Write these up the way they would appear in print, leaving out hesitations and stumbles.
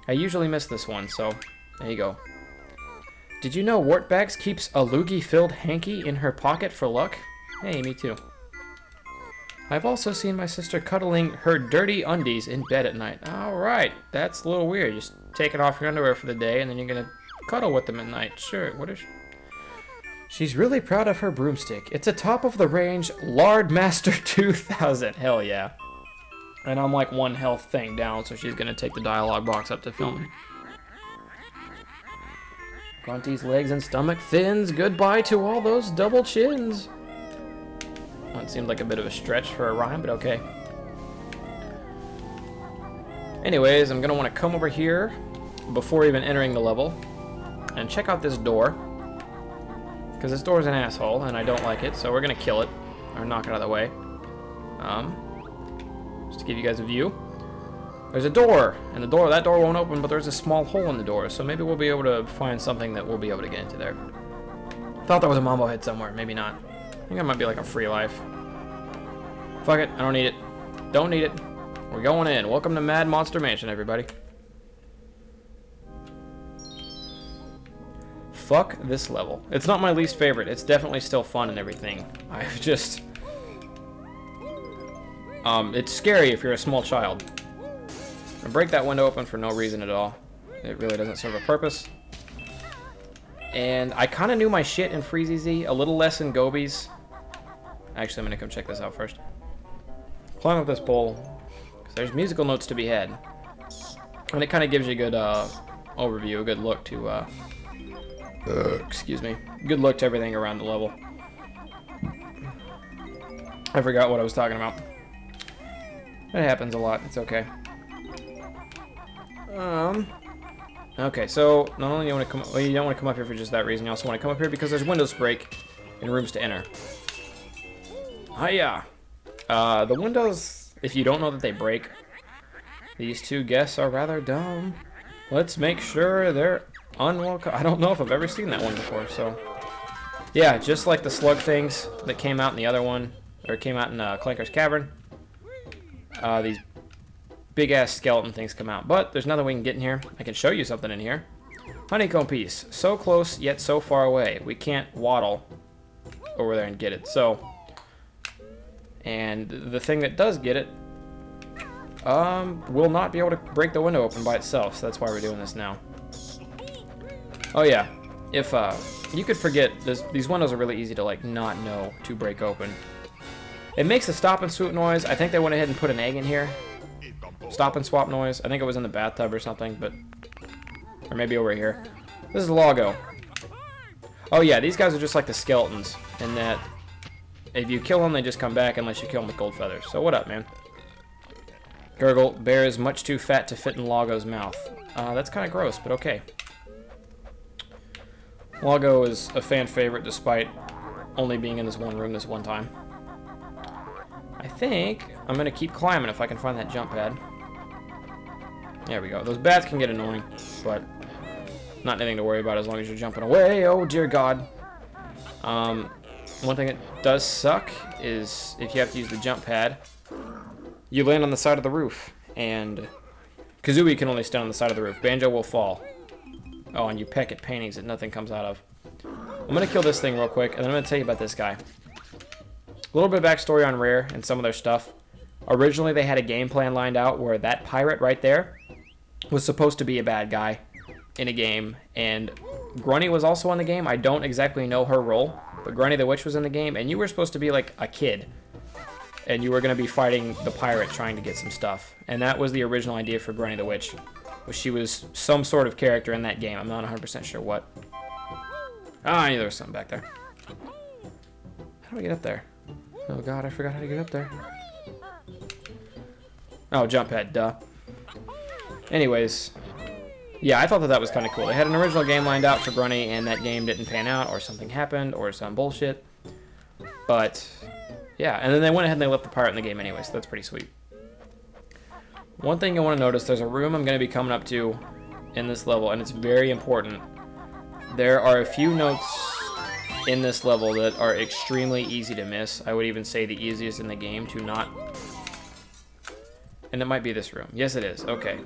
I usually miss this one, so there you go. Did you know Wartbags keeps a loogie-filled hanky in her pocket for luck? Hey, me too. I've also seen my sister cuddling her dirty undies in bed at night. Alright, that's a little weird. Just taking off your underwear for the day and then you're gonna cuddle with them at night. Sure, what is... She's really proud of her broomstick. It's a top-of-the-range Lard Master 2000. Hell yeah. And I'm like one health thing down, so she's gonna take the dialogue box up to film me. Grunty's legs and stomach thins. Goodbye to all those double chins. Well, it seemed like a bit of a stretch for a rhyme, but okay. Anyways, I'm gonna want to come over here before even entering the level and check out this door. Because this door's an asshole, and I don't like it, so we're gonna kill it. Or knock it out of the way. Just to give you guys a view. There's a door, and that door won't open, but there's a small hole in the door, so maybe we'll be able to find something that we'll be able to get into there. Thought there was a Mambo head somewhere, maybe not. I think that might be like a free life. Fuck it, I don't need it. Don't need it. We're going in. Welcome to Mad Monster Mansion, everybody. Fuck this level. It's not my least favorite. It's definitely still fun and everything. I've just... it's scary if you're a small child. And break that window open for no reason at all. It really doesn't serve a purpose. And I kind of knew my shit in FreeZZ, a little less in Gobies. Actually, I'm going to come check this out first. Climb up this pole, because there's musical notes to be had. And it kind of gives you a good overview, a good look to, excuse me, good look to everything around the level. I forgot what I was talking about. It happens a lot, it's okay. Okay, so not only do you want to come, well, you don't want to come up here for just that reason. You also want to come up here because there's windows to break and rooms to enter. Hiya! The windows, if you don't know that they break, these two guests are rather dumb. Let's make sure they're unwelcome. I don't know if I've ever seen that one before, so yeah, just like the slug things that came out in the other one, or came out in Clanker's Cavern. These big-ass skeleton things come out. But there's nothing we can get in here. I can show you something in here. Honeycomb piece. So close, yet so far away. We can't waddle over there and get it. So, and the thing that does get it will not be able to break the window open by itself. So that's why we're doing this now. Oh, yeah. If, you could forget, these windows are really easy to, like, not know to break open. It makes a stop and swoop noise. I think they went ahead and put an egg in here. Stop and swap noise. I think it was in the bathtub or something, but... Or maybe over here. This is Logo. Oh yeah, these guys are just like the skeletons, in that if you kill them, they just come back unless you kill them with gold feathers. So what up, man? Gurgle. Bear is much too fat to fit in Logo's mouth. That's kind of gross, but okay. Logo is a fan favorite despite only being in this one room this one time. I think I'm going to keep climbing if I can find that jump pad. There we go. Those bats can get annoying, but not anything to worry about as long as you're jumping away. Oh, dear God. One thing that does suck is if you have to use the jump pad, you land on the side of the roof, and Kazooie can only stand on the side of the roof. Banjo will fall. Oh, and you peck at paintings that nothing comes out of. I'm going to kill this thing real quick, and then I'm going to tell you about this guy. A little bit of backstory on Rare and some of their stuff. Originally, they had a game plan lined out where that pirate right there was supposed to be a bad guy in a game, and Grunny was also in the game. I don't exactly know her role, but Grunny the Witch was in the game, and you were supposed to be like a kid, and you were going to be fighting the pirate trying to get some stuff, and that was the original idea for Grunny the Witch. She was some sort of character in that game. I'm not 100% sure what. Ah, I knew there was something back there. How do I get up there? Oh God, I forgot how to get up there. Oh, jump head, duh. Anyways, yeah, I thought that was kind of cool. They had an original game lined out for Grunny, and that game didn't pan out, or something happened, or some bullshit. But, yeah, and then they went ahead and they left the pirate in the game anyway, so that's pretty sweet. One thing you want to notice, there's a room I'm going to be coming up to in this level, and it's very important. There are a few notes in this level that are extremely easy to miss. I would even say the easiest in the game to not... And it might be this room. Yes, it is. Okay.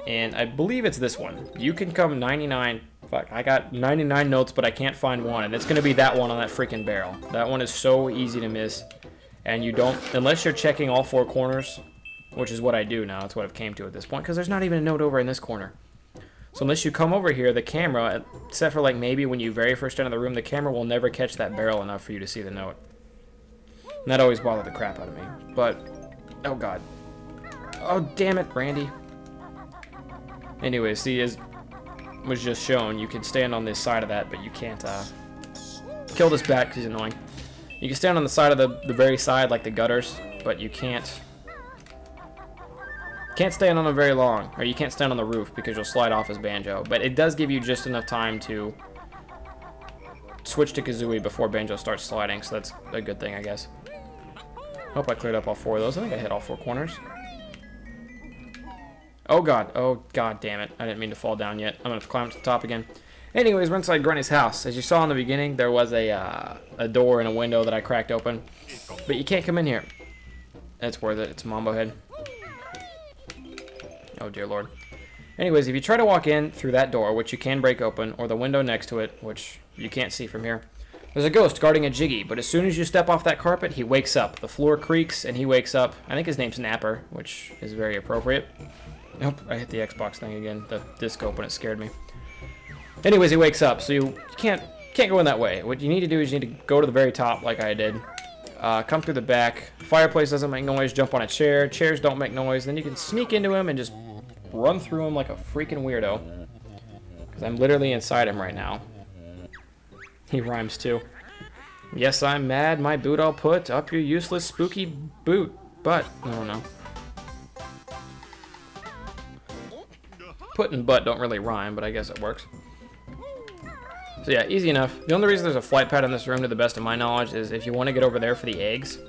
And I believe it's this one. You can come 99... Fuck, I got 99 notes, but I can't find one. And it's going to be that one on that freaking barrel. That one is so easy to miss. And you don't... Unless you're checking all 4 corners, which is what I do now. That's what I've came to at this point. Because there's not even a note over in this corner. So unless you come over here, the camera, except for like maybe when you very first enter the room, the camera will never catch that barrel enough for you to see the note. And that always bothered the crap out of me. But, oh god. Oh, damn it, Randy. Anyway, see, as was just shown, you can stand on this side of that, but you can't kill this bat because he's annoying. You can stand on the side of the very side, like the gutters, but you can't stand on them very long, or you can't stand on the roof because you'll slide off as Banjo. But it does give you just enough time to switch to Kazooie before Banjo starts sliding, so that's a good thing, I guess. Hope I cleared up all 4 of those. I think I hit all 4 corners. Oh god damn it. I didn't mean to fall down yet. I'm gonna have to climb to the top again. Anyways, we're inside Granny's house. As you saw in the beginning, there was a door and a window that I cracked open. But you can't come in here. It's worth it. It's a Mambo head. Oh dear lord. Anyways, if you try to walk in through that door, which you can break open, or the window next to it, which you can't see from here, there's a ghost guarding a Jiggy, but as soon as you step off that carpet, he wakes up. The floor creaks, and he wakes up. I think his name's Napper, which is very appropriate. Nope, I hit the Xbox thing again, the disc open, it scared me. Anyways, he wakes up, so you can't go in that way. What you need to do is you need to go to the very top, like I did. Come through the back. Fireplace doesn't make noise, jump on a chair. Chairs don't make noise. Then you can sneak into him and just run through him like a freaking weirdo. Because I'm literally inside him right now. He rhymes too. Yes, I'm mad. My boot I'll put up your useless spooky boot. But, I don't know. Put and butt don't really rhyme, but I guess it works. So yeah, easy enough. The only reason there's a flight pad in this room, to the best of my knowledge, is if you want to get over there for the eggs.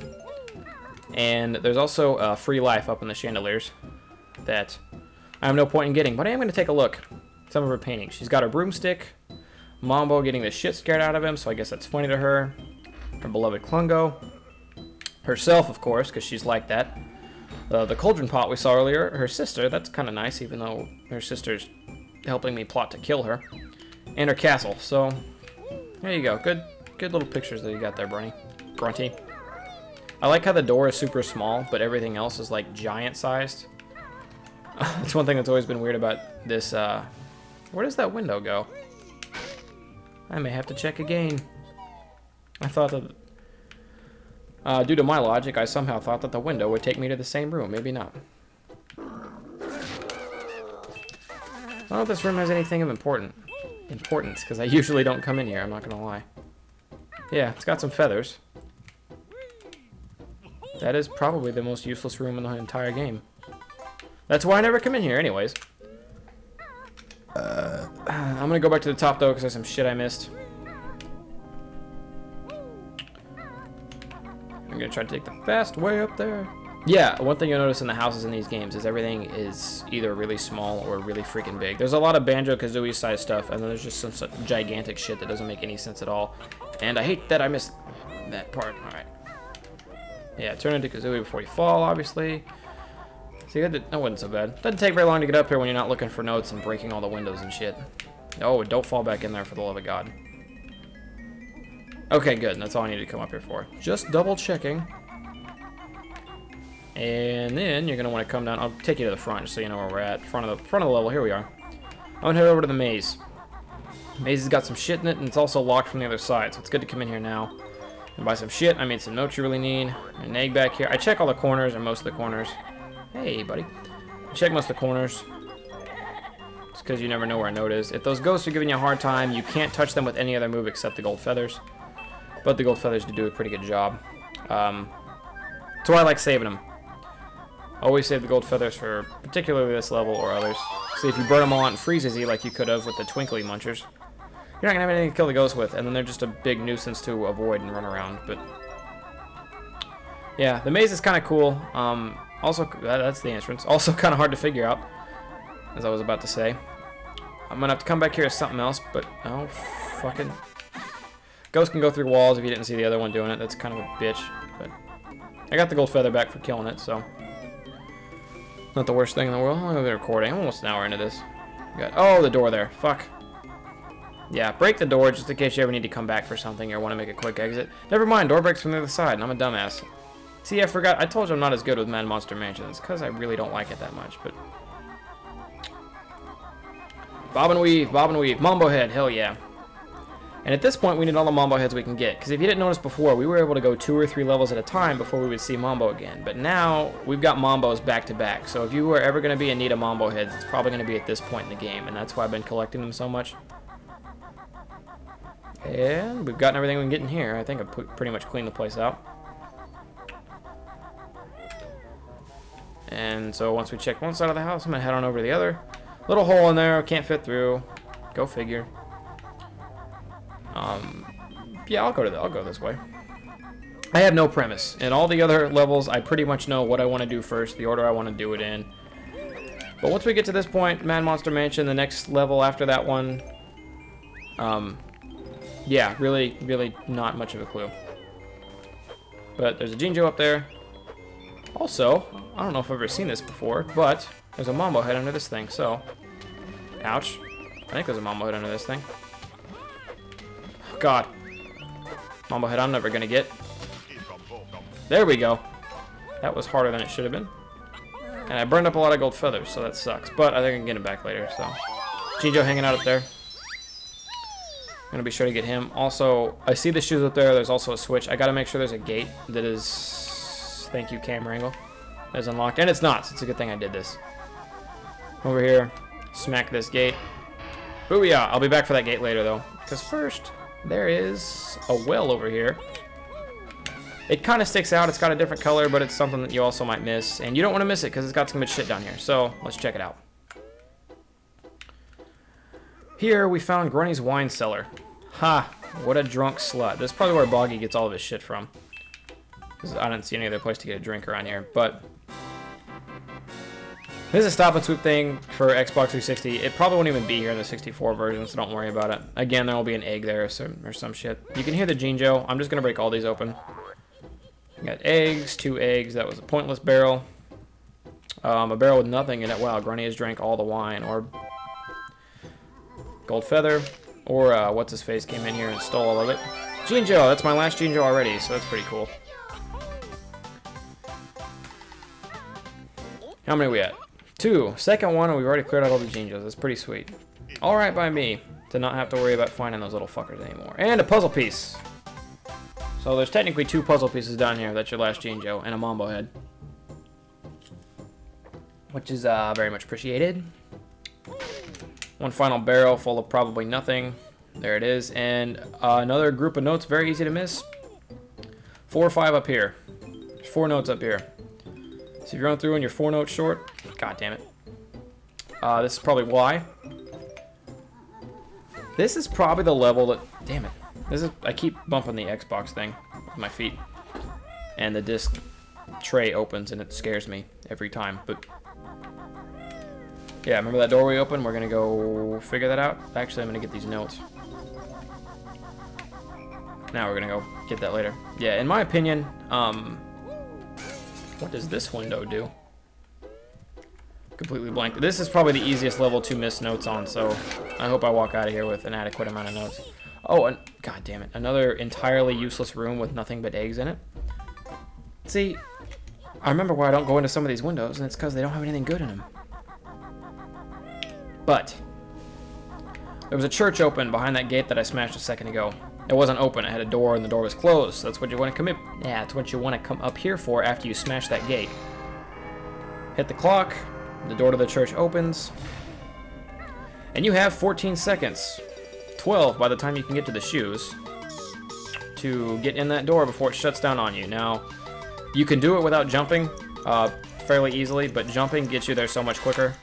And there's also free life up in the chandeliers that I have no point in getting, but I am going to take a look at some of her paintings. She's got her broomstick, Mambo getting the shit scared out of him, so I guess that's funny to her. Her beloved Klungo. Herself, of course, because she's like that. The cauldron pot we saw earlier, her sister, that's kind of nice, even though her sister's helping me plot to kill her. And her castle, so there you go. Good little pictures that you got there, Grunty. I like how the door is super small, but everything else is like giant sized. That's one thing that's always been weird about this. Where does that window go? I may have to check again. I thought that, due to my logic, I somehow thought that the window would take me to the same room. Maybe not. I don't know if this room has anything of importance, because I usually don't come in here, I'm not gonna lie. Yeah, it's got some feathers. That is probably the most useless room in the entire game. That's why I never come in here anyways. I'm gonna go back to the top though, because there's some shit I missed. I'm gonna try to take the fast way up there. Yeah, one thing you'll notice in the houses in these games is everything is either really small or really freaking big. There's a lot of Banjo-Kazooie size stuff, and then there's just some gigantic shit that doesn't make any sense at all. And I hate that I missed that part. Alright. Yeah, turn into Kazooie before you fall, obviously. See, that wasn't so bad. Doesn't take very long to get up here when you're not looking for notes and breaking all the windows and shit. Oh, don't fall back in there for the love of God. Okay, good. That's all I need to come up here for. Just double checking. And then you're gonna want to come down. I'll take you to the front just so you know where we're at. Front of the level. Here we are. I'm gonna head over to the maze. The maze has got some shit in it, and it's also locked from the other side, so it's good to come in here now. And by some shit, I mean some notes you really need. An egg back here. I check all the corners, or most of the corners. Hey, buddy. I check most of the corners. It's because you never know where a note is. If those ghosts are giving you a hard time, you can't touch them with any other move except the gold feathers. But the gold feathers do a pretty good job. So I like saving them. Always save the gold feathers for particularly this level or others. See, if you burn them all out and freeze easy like you could have with the Twinkly Munchers, you're not going to have anything to kill the ghosts with, and then they're just a big nuisance to avoid and run around. But yeah, the maze is kind of cool. Also, that's the entrance. Also kind of hard to figure out, as I was about to say. I'm going to have to come back here as something else, but oh, fucking... Ghosts can go through walls if you didn't see the other one doing it. That's kind of a bitch, but I got the gold feather back for killing it, so... Not the worst thing in the world. How long have we been recording? Almost an hour into this. Oh, the door there. Fuck. Yeah, break the door just in case you ever need to come back for something or want to make a quick exit. Never mind, door breaks from the other side, and I'm a dumbass. See, I forgot. I told you I'm not as good with Mad Monster Mansion. It's because I really don't like it that much, but... Bob and weave, Mambo head, hell yeah. And at this point, we need all the Mambo heads we can get. Because if you didn't notice before, we were able to go 2 or 3 levels at a time before we would see Mambo again. But now, we've got Mambos back to back. So if you were ever going to be in need of Mambo heads, it's probably going to be at this point in the game. And that's why I've been collecting them so much. And we've gotten everything we can get in here. I think I've pretty much cleaned the place out. And so once we check one side of the house, I'm going to head on over to the other. Little hole in there, can't fit through. Go figure. Yeah, I'll go this way. I have no premise. In all the other levels, I pretty much know what I want to do first, the order I want to do it in. But once we get to this point, Mad Monster Mansion, the next level after that one, yeah, really not much of a clue. But there's a Jinjo up there. Also, I don't know if I've ever seen this before, but there's a Mambo head under this thing, so... Ouch. I think there's a Mambo head under this thing. Oh, God. Mambo head I'm never gonna get. There we go. That was harder than it should have been. And I burned up a lot of gold feathers, so that sucks. But I think I can get him back later, so... Jinjo hanging out up there. I'm gonna be sure to get him. Also, I see the shoes up there. There's also a switch. I gotta make sure there's a gate that is... Thank you, camera angle. That is unlocked. And it's not, so it's a good thing I did this. Over here. Smack this gate. Booyah! I'll be back for that gate later, though. Because first, there is a well over here. It kind of sticks out. It's got a different color, but it's something that you also might miss. And you don't want to miss it because it's got some good shit down here. So, let's check it out. Here, we found Grunny's wine cellar. Ha! What a drunk slut. This is probably where Boggy gets all of his shit from. Because I didn't see any other place to get a drink around here. But this is a stop and swoop thing for Xbox 360. It probably won't even be here in the 64 version, so don't worry about it. Again, there will be an egg there or some shit. You can hear the Jinjo. I'm just going to break all these open. We got eggs, 2 eggs. That was a pointless barrel. A barrel with nothing in it. Wow, Grunny has drank all the wine. Or gold feather. Or what's-his-face came in here and stole all of it. Jinjo! That's my last Jinjo already, so that's pretty cool. How many are we at? 2. Second one, and we've already cleared out all the Jinjos. That's pretty sweet. Alright by me to not have to worry about finding those little fuckers anymore. And a puzzle piece. So there's technically 2 puzzle pieces down here. That's your last Jinjo and a Mambo head. Which is very much appreciated. One final barrel full of probably nothing. There it is. And another group of notes, very easy to miss. 4 or 5 up here. There's 4 notes up here. So if you're going through and you're 4 notes short, god damn it. This is probably why. This is probably the level that, damn it. I keep bumping the Xbox thing with my feet. And the disc tray opens and it scares me every time. But yeah, remember that doorway open? We're gonna go figure that out. Actually, I'm gonna get these notes. Now we're gonna go get that later. Yeah, in my opinion, what does this window do? Completely blank. This is probably the easiest level to miss notes on, so I hope I walk out of here with an adequate amount of notes. Oh, and god damn it. Another entirely useless room with nothing but eggs in it. See, I remember why I don't go into some of these windows, and it's because they don't have anything good in them. But there was a church open behind that gate that I smashed a second ago. It wasn't open. It had a door, and the door was closed. So that's what you want to come in. Yeah, that's what you want to come up here for after you smash that gate. Hit the clock. The door to the church opens, and you have 14 seconds, 12 by the time you can get to the shoes, to get in that door before it shuts down on you. Now, you can do it without jumping fairly easily, but jumping gets you there so much quicker.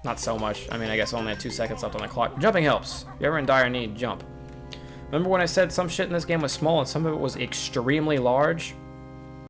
Not so much. I mean, I guess I only had 2 seconds left on the clock. Jumping helps. If you're ever in dire need, jump. Remember when I said some shit in this game was small and some of it was extremely large?